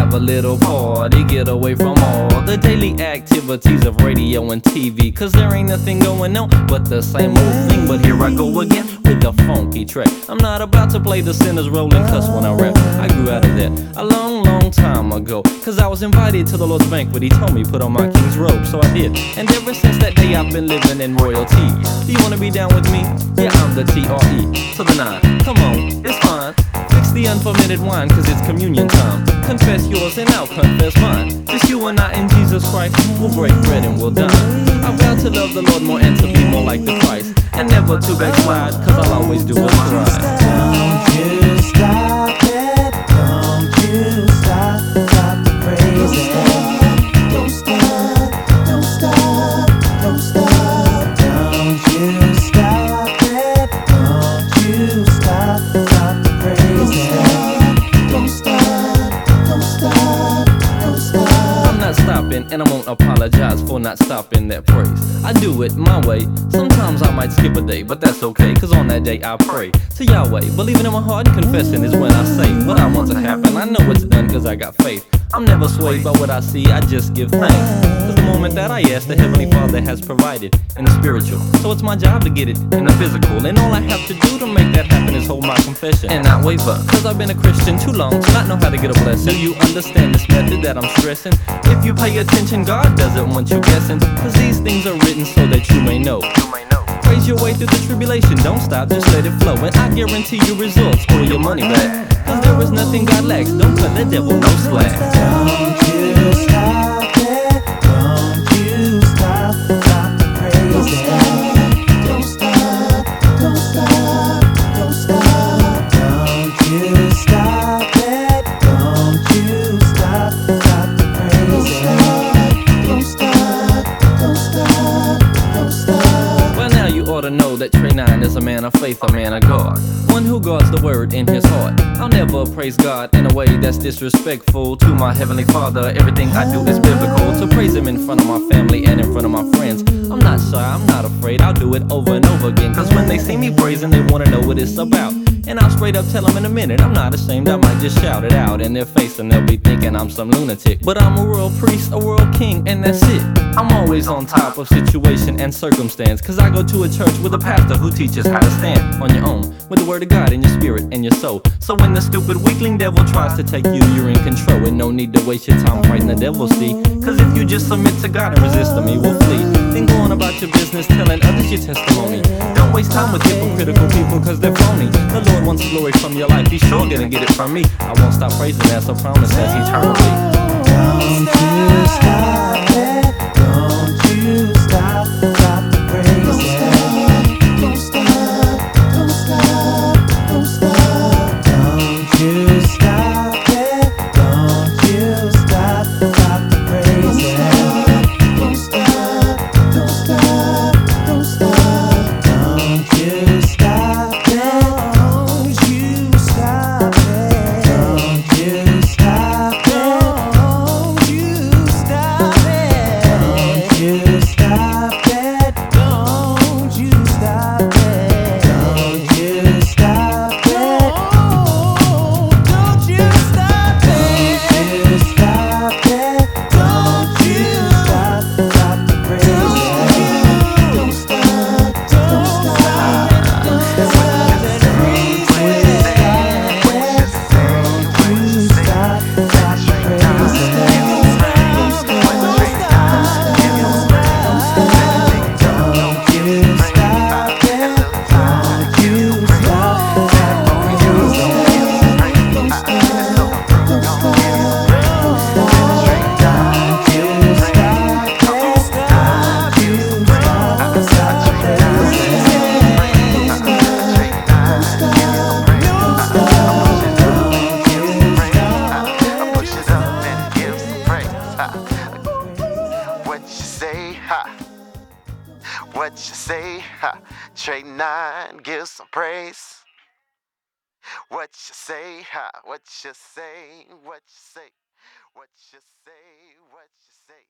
have a little party, get away from all the daily activities of radio and TV. Cause there ain't nothing going on but the same old thing. But here I go again with the funky track. I'm not about to play the sinners rolling cuss when I rap. I grew out of that a long, long time ago. Cause I was invited to the Lord's banquet. He told me put on my king's robe, so I did. And ever since that day I've been living in royalty. Do you wanna be down with me? Yeah, I'm the T-R-E to the 9. Come on, it's fine. Fix the unfermented wine, cause it's communion time. Confess yours and I'll confess mine. Just you and I in Jesus Christ, we'll break bread and we'll dine. I vow to love the Lord more and to be more like the Christ, and never to backslide, cause I'll always do what's right. Don't you stop it, don't you stop the praising. Don't stop, don't stop, don't stop. Don't you stop it, don't you stop the praising. Don't stop, don't stop, don't stop. I'm not stopping, and I won't apologize for not stopping that praise. I do it my way. Sometimes I might skip a day, but that's okay, cause on that day I pray to Yahweh. Believing in my heart and confessing is when I say what I want to happen. I know it's done cause I got faith. I'm never swayed by what I see, I just give thanks. Cause the moment that I ask, the Heavenly Father has provided in the spiritual. So it's my job to get it in the physical. And all I have to do to make that happen is hold my confession and not waver. Cause I've been a Christian too long to not know how to get a blessing. Do you understand this method that I'm stressing? If you pay attention, God doesn't want you guessing. Cause these things are written so that you may know. Praise your way through the tribulation, don't stop, just let it flow. And I guarantee you results or your money back. Cause there is nothing God lacks, don't cut the devil no slack. Don't you stop it, don't you stop the praising. Don't stop, don't stop, don't stop. Don't you stop it, don't you stop the praising. Don't stop, don't stop, don't stop. Well, now you ought to know that Trey 9 is a man of faith, a man of God, one who guards the word in his heart. I'll never praise God in a way that's disrespectful to my Heavenly Father. Everything I do is biblical. To praise Him in front of my family and in front of my friends, I'm not shy, I'm not afraid, I'll do it over and over again. Cause when they see me praising, they wanna know what it's about. And I'll straight up tell them in a minute, I'm not ashamed, I might just shout it out in their face and they'll be thinking I'm some lunatic. But I'm a world priest, a world king, and that's it. I'm always on top of situation and circumstance. Cause I go to a church with a pastor who teaches how to stand on your own with the word of God in your spirit and your soul. So when the stupid weakling devil tries to take you, you're in control. And no need to waste your time fighting the devil, see. Cause if you just submit to God and resist him, he will flee. Then go on about your business, telling others your testimony. Don't waste time with hypocritical people cause they're phony. The Lord wants glory from your life, he's sure gonna get it from me. I won't stop praising, that's a promise that's eternally. Don't you stop it, don't you stop the praising. Don't stop, don't stop, don't stop. Don't you stop it, don't you stop the praising. Don't stop, don't stop, don't stop. Don't you stop it, don't you stop it. Don't you stop it, don't you stop it. Don't you stop it, don't you stop it. Don't you stop it, oh, don't you stop it. Don't you stop it, don't you stop the praising. Don't stop, don't stop, don't stop the praising. Don't you stop the praising. What you say, ha? What you say, ha? Trey 9, give some praise. What you say, ha? What you say, what you say, what you say, what you say.